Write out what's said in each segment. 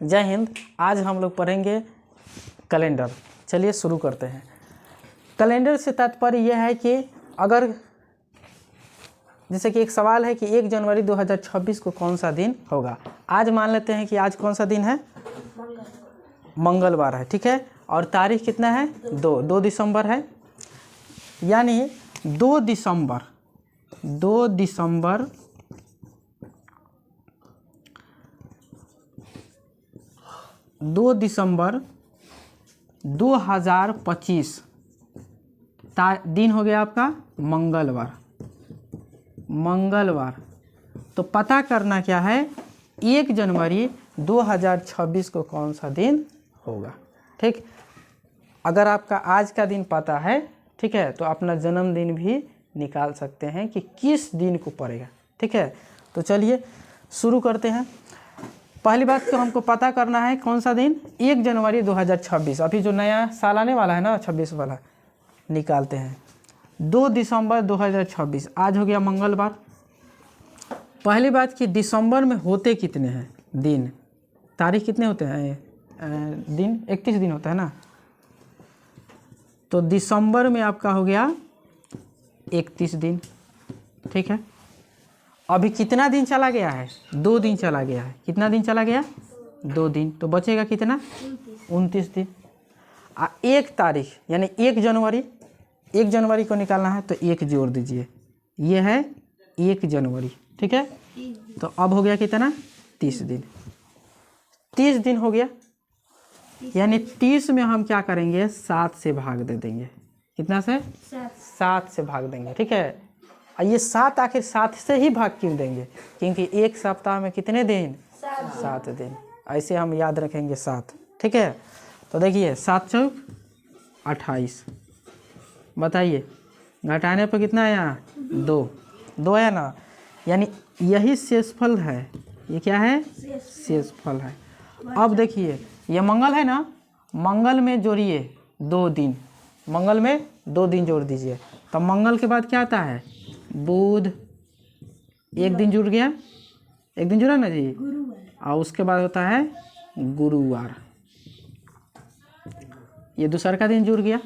जय हिंद। आज हम लोग पढ़ेंगे कैलेंडर। चलिए शुरू करते हैं। कैलेंडर से तात्पर्य यह है कि अगर जैसे कि एक सवाल है कि 1 जनवरी 2026 को कौन सा दिन होगा। आज मान लेते हैं कि आज कौन सा दिन है, मंगलवार है, ठीक है। और तारीख कितना है, 2 दिसंबर है। यानी 2 दिसंबर 2025 दिन हो गया आपका मंगलवार। तो पता करना क्या है, 1 जनवरी 2026 को कौन सा दिन होगा। ठीक, अगर आपका आज का दिन पता है, ठीक है, तो अपना जन्मदिन भी निकाल सकते हैं कि किस दिन को पड़ेगा। ठीक है, तो चलिए शुरू करते हैं। पहली बात तो हमको पता करना है कौन सा दिन, 1 जनवरी 2026। अभी जो नया साल आने वाला है ना, 26 वाला, निकालते हैं। 2 दिसंबर 2026 आज हो गया मंगलवार। पहली बात कि दिसंबर में होते कितने हैं दिन, तारीख कितने होते हैं, दिन 31 दिन होता है ना। तो दिसंबर में आपका हो गया 31 दिन। ठीक है, अभी कितना दिन चला गया है, 2 दिन चला गया है। कितना दिन चला गया, 2 दिन। तो बचेगा कितना, 29 दिन। 1 तारीख यानी 1 जनवरी को निकालना है तो 1 जोड़ दीजिए, ये है 1 जनवरी। ठीक है, तो अब हो गया कितना, 30 दिन। 30 दिन हो गया, यानी 30 में हम क्या करेंगे, 7 से भाग दे देंगे। कितना से, 7 से भाग देंगे। ठीक है, ये 7 आखिर 7 से ही भाग क्यों देंगे, क्योंकि एक सप्ताह में कितने दिन, 7 दिन। ऐसे हम याद रखेंगे 7। ठीक है, तो देखिए 7 चौक 28। बताइए घटाने पर कितना आया, 2 आया ना। यानी यही शेषफल है। ये क्या है, शेषफल है। अब देखिए ये मंगल है ना, मंगल में जोड़िए 2 दिन, मंगल में 2 दिन जोड़ दीजिए। तब मंगल के बाद क्या आता है, बुध, 1 दिन जुड़ गया, 1 दिन जुड़ा ना जी। और उसके बाद होता है गुरुवार, ये दूसरा का दिन जुड़ गया।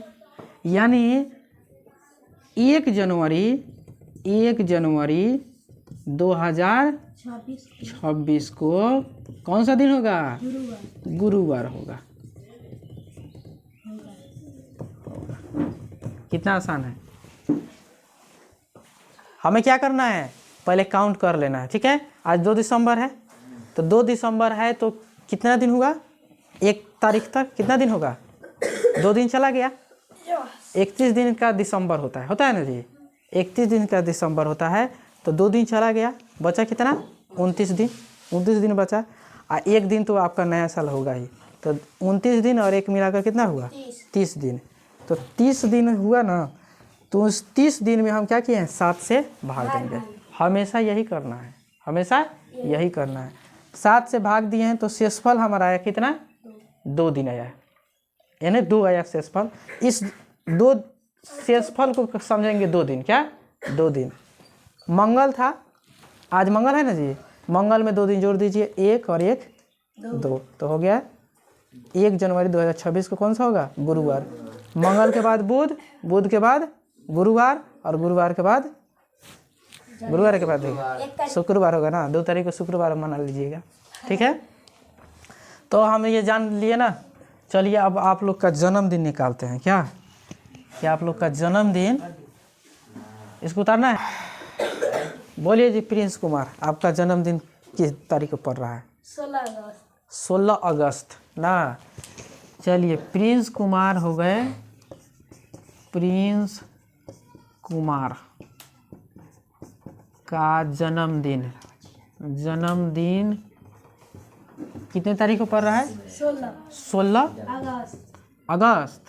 यानी 1 जनवरी 2026 को कौन सा दिन होगा, गुरुवार होगा। कितना आसान है। हमें क्या करना है, पहले काउंट कर लेना है। ठीक है, आज 2 दिसंबर है, तो 2 दिसंबर है तो कितना दिन होगा, 1 तारीख तक कितना दिन होगा, 2 दिन चला गया। 31 दिन का दिसंबर होता है ना जी। 31 दिन का दिसंबर होता है, तो 2 दिन चला गया, बचा कितना, 29 दिन। 29 दिन बचा। 1 दिन तो आपका नया साल होगा ही, तो 29 दिन और 1 मिलाकर कितना हुआ, 30 दिन। तो 30 दिन हुआ ना, तो उस 30 दिन में हम क्या किए हैं, 7 से भाग देंगे। हमेशा यही करना है, हमेशा यही करना है। 7 से भाग दिए हैं तो शेषफल हमारा आया कितना, 2 दिन आया, यानी 2 आया शेषफल। इस 2 शेषफल को समझेंगे 2 दिन, क्या 2 दिन। मंगल था, आज मंगल है ना जी, मंगल में 2 दिन जोड़ दीजिए, 1 और 1 2, तो हो गया 1 जनवरी 2026 को कौन सा होगा, गुरुवार। मंगल के बाद बुध, बुध के बाद गुरुवार, और गुरुवार के बाद शुक्रवार होगा ना। 2 तारीख को शुक्रवार मना लीजिएगा। ठीक है, तो हम ये जान लिए ना। चलिए अब आप लोग का जन्मदिन निकालते हैं। क्या आप लोग का जन्मदिन, इसको उतारना है। बोलिए जी, प्रिंस कुमार, आपका जन्मदिन किस तारीख को पड़ रहा है, 16 अगस्त ना। चलिए प्रिंस कुमार हो गए, प्रिंस कुमार का जन्मदिन कितने तारीख को पड़ रहा है, 16 अगस्त।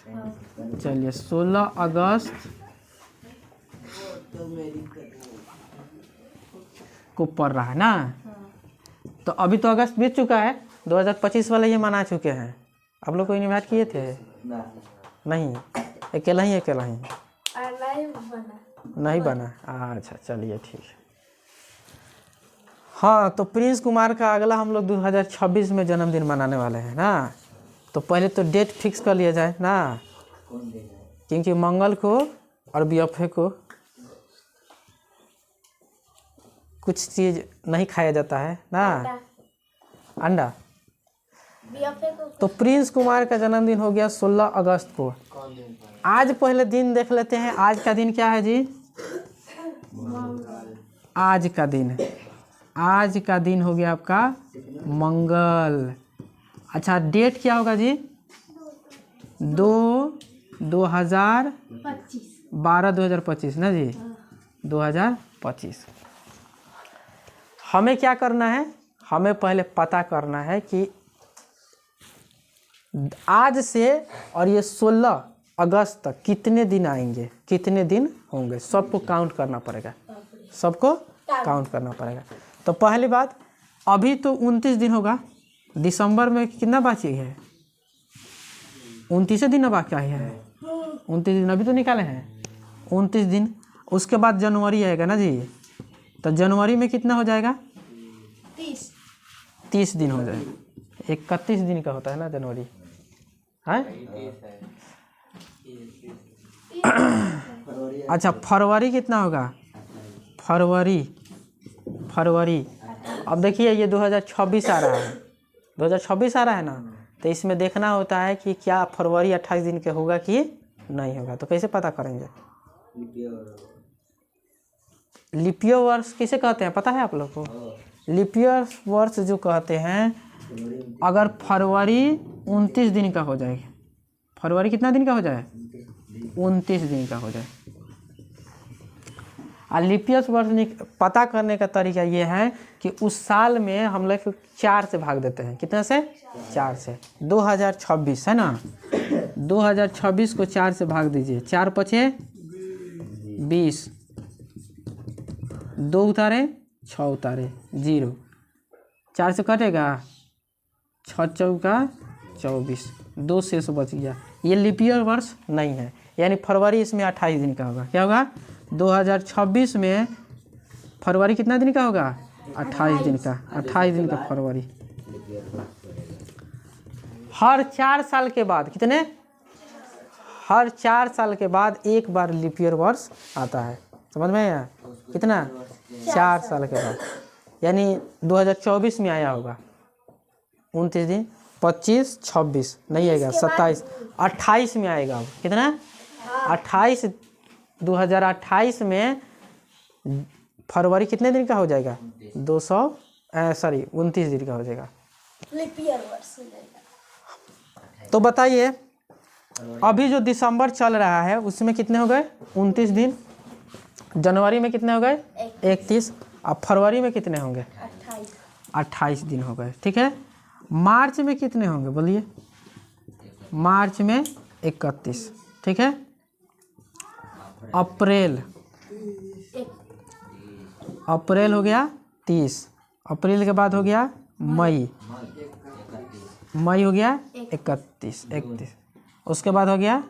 चलिए 16 अगस्त को पड़ रहा है ना। तो अभी तो अगस्त बीत चुका है, 2025 वाला ये मना चुके हैं। आप लोग को इनवाइट किए थे, नहीं, अकेला ही नहीं बना। अच्छा चलिए ठीक है। हाँ, तो प्रिंस कुमार का अगला हम लोग 2026 में जन्मदिन मनाने वाले हैं ना। तो पहले तो डेट फिक्स कर लिया जाए ना, क्योंकि मंगल को और बीएफए को कुछ चीज़ नहीं खाया जाता है ना, अंडा। तो प्रिंस कुमार का जन्मदिन हो गया 16 अगस्त को। आज पहले दिन देख लेते हैं, आज का दिन क्या है जी? आज का दिन हो गया आपका मंगल। अच्छा, डेट क्या होगा जी? 2025 ना जी, 2025। हमें क्या करना है? हमें पहले पता करना है कि आज से और ये 16 अगस्त तक कितने दिन आएंगे, कितने दिन होंगे, सबको काउंट करना पड़ेगा, सबको काउंट करना पड़ेगा। तो पहली बात, अभी तो 29 दिन होगा, दिसंबर में कितना बाकी है? 29 दिन बाकी है, 29 दिन अभी तो निकाले हैं, 29 दिन। उसके बाद जनवरी आएगा ना जी, तो जनवरी में कितना हो जाएगा? 30 दिन हो जाएगा। 31 दिन का होता है ना जनवरी, है? अच्छा, फरवरी कितना होगा? फरवरी अब देखिए, ये 2026 आ रहा है, 2026 आ रहा है ना, तो इसमें देखना होता है कि क्या फरवरी 28 दिन के होगा कि नहीं होगा। तो कैसे पता करेंगे? लीप ईयर वर्ष किसे कहते हैं पता है आप लोग को? लीप ईयर वर्ष जो कहते हैं, अगर फरवरी 29 दिन का हो जाए, फरवरी कितना दिन का हो जाए? 29 दिन का हो जाए। और लीप ईयर वर्ष पता करने का तरीका ये है कि उस साल में हम लोग 4 से भाग देते हैं। कितना से? 4 से। 2026 है ना, 2026 को 4 से भाग दीजिए। 4 पचे 20, 2 उतारे 6 उतारे 0, 4 से कटेगा, 6 चौका 24, 2 शेष बच गया। ये लीप ईयर वर्ष नहीं है, यानी फरवरी इसमें 28 दिन का होगा। क्या होगा? 2026 में फरवरी कितना दिन का होगा? 28 दिन का, 28 दिन का फरवरी। हर 4 साल के बाद, कितने? हर 4 साल के बाद एक बार लीप ईयर वर्ष आता है। समझ में आया? कितना? 4 साल के बाद, यानी 2024 में आया होगा 29 दिन, 25, 26 नहीं आएगा, 27, 28 में आएगा। अब कितना? 28, 2028 में फरवरी कितने दिन का हो जाएगा? 29 दिन का हो जाएगा। तो बताइए, अभी जो दिसंबर चल रहा है उसमें कितने हो गए? 29 दिन। जनवरी में कितने हो गए? 31। अब फरवरी में कितने होंगे? 28 दिन हो गए। ठीक है। मार्च में कितने होंगे बोलिए? मार्च में 31। ठीक है। अप्रैल हो गया 30। अप्रैल के बाद हो गया मई हो गया 31। उसके बाद हो गया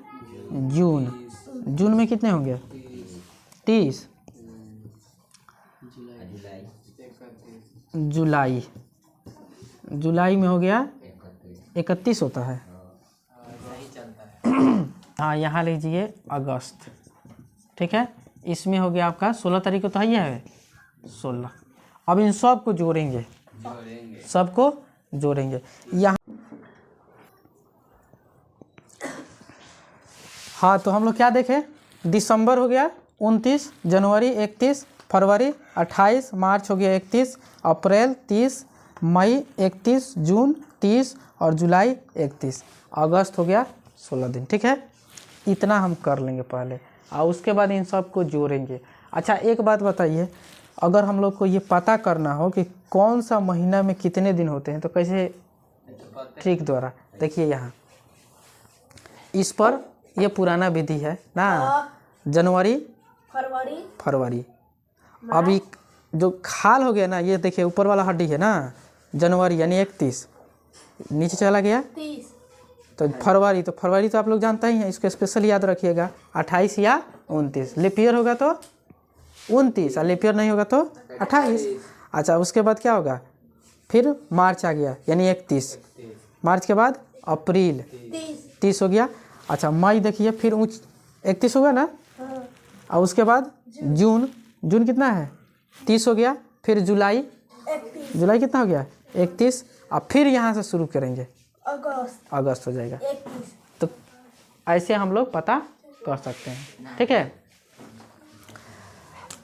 जून में कितने होंगे? 30। जुलाई में हो गया 31 होता है। हाँ, यहाँ लीजिए अगस्त। ठीक है। इसमें हो गया आपका 16 तारीख को, तो ये है 16। अब इन सब को जोड़ेंगे, सबको जोड़ेंगे यहाँ। हाँ, तो हम लोग क्या देखें? दिसंबर हो गया 29, जनवरी 31, फरवरी 28, मार्च हो गया 31, अप्रैल 30, मई 31, जून 30 और जुलाई 31, अगस्त हो गया 16 दिन। ठीक है। इतना हम कर लेंगे पहले और उसके बाद इन सब को जोड़ेंगे। अच्छा, एक बात बताइए, अगर हम लोग को ये पता करना हो कि कौन सा महीना में कितने दिन होते हैं, तो कैसे? ट्रिक द्वारा। देखिए यहाँ इस पर, ये पुराना विधि है ना, जनवरी, फरवरी। अभी जो खाल हो गया ना, ये देखिए ऊपर वाला हड्डी है ना, जनवरी यानी 31, नीचे चला गया 30, तो फरवरी तो आप लोग जानते ही हैं, इसको स्पेशल याद रखिएगा, 28 या 29। लीप ईयर होगा तो 29 और लीप ईयर नहीं होगा तो 28। अच्छा उसके बाद क्या होगा, फिर मार्च आ गया यानी 31, मार्च के बाद अप्रैल 30 हो गया। अच्छा मई देखिए फिर 31 होगा ना, और उसके बाद जून, जून कितना है 30 हो गया, फिर जुलाई, जुलाई कितना हो गया 31, और फिर यहाँ से शुरू करेंगे अगस्त हो जाएगा। तो ऐसे हम लोग पता कर सकते हैं, ठीक है।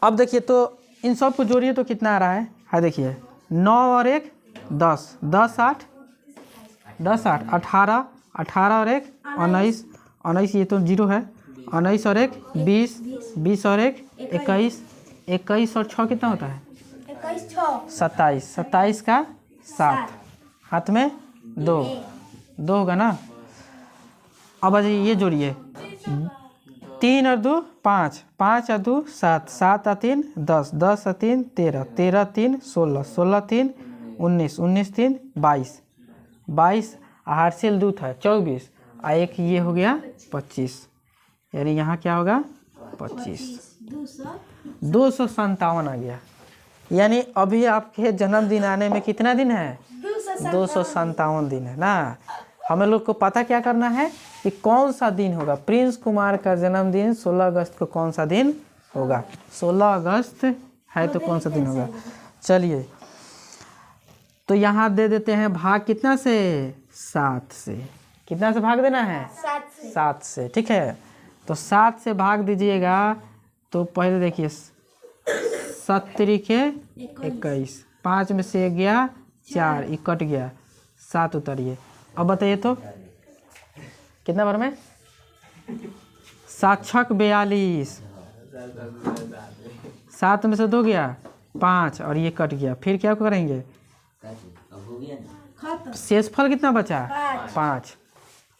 अब देखिए तो इन सब को जोड़िए तो कितना आ रहा है देखिए 9 और 1 10, 10 8 10 8 18, 18 और 1 19, 19 ये तो 0 है, 19 और 1 20, 20 और 1 21, 21 और 6 कितना होता है 27, 27 का 7, हाथ में 2 होगा ना। अब ये जोड़िए 3 और 2 5, 5 और 2 7, 7 और 3 10, 10 और 3 13, 13 3 16, 16 3 19, 19 3 22, 22 हार्सिल 2 था 24, और एक ये हो गया 25, यानी यहाँ क्या होगा 25, 257 आ गया। यानी अभी आपके जन्मदिन आने में कितना दिन है 257 दिन है ना। हमें लोग को पता क्या करना है कि कौन सा दिन होगा, प्रिंस कुमार का जन्मदिन 16 अगस्त को कौन सा दिन होगा, 16 अगस्त है तो कौन सा दिन होगा। चलिए तो यहाँ दे देते हैं भाग कितना से 7 से, कितना से भाग देना है 7 से, ठीक है। तो 7 से भाग दीजिएगा तो पहले देखिए 7 के 21, 5 में से गया 4, ये कट गया 7 उतारिए। अब बताइए तो कितना बार में 7 छक 42, 7 में से 2 गया 5 और ये कट गया, फिर क्या करेंगे शेषफल कितना बचा 5।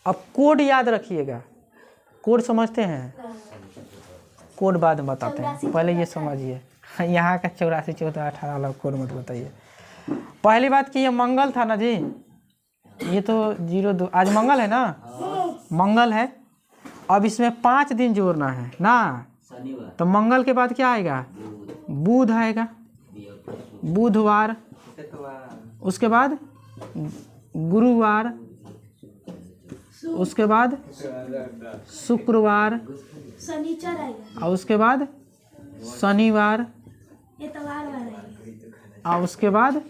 अब कोड याद रखिएगा, कोड समझते हैं, कोड बाद में बताते हैं, पहले ये समझिए यहाँ का 84 14 18 वाला कोड मत बताइए। पहली बात कि ये मंगल था ना जी, ये तो 02 आज मंगल है ना, मंगल है। अब इसमें 5 दिन जोड़ना है ना, तो मंगल के बाद क्या आएगा बुध आएगा, बुधवार, उसके बाद गुरुवार, उसके बाद शुक्रवार, और उसके बाद शनिवार, और उसके बाद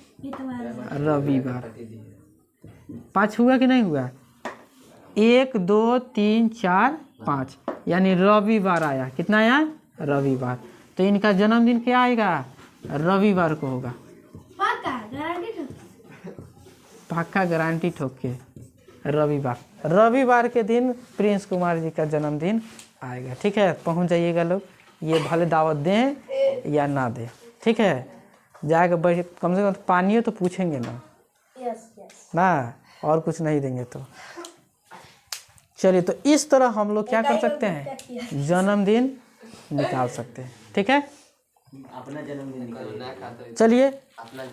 रविवार। 5 हुआ कि नहीं हुआ 1 2 3 4 5, यानी रविवार आया, कितना आया रविवार। तो इनका जन्मदिन क्या आएगा रविवार को होगा, पक्का गारंटी ठोक के रविवार, रविवार के दिन प्रिंस कुमार जी का जन्मदिन आएगा, ठीक है। पहुंच जाइएगा लोग, ये भले दावत दें या ना दें, ठीक है। जाकर बैठ कम से कम पानी तो पूछेंगे ना, ना और कुछ नहीं देंगे तो। चलिए तो इस तरह हम लोग क्या कर सकते हैं जन्मदिन निकाल सकते हैं, ठीक है। अपना जन्मदिन चलिए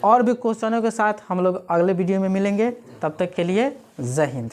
और भी क्वेश्चनों के साथ हम लोग अगले वीडियो में मिलेंगे, तब तक के लिए जय हिंद।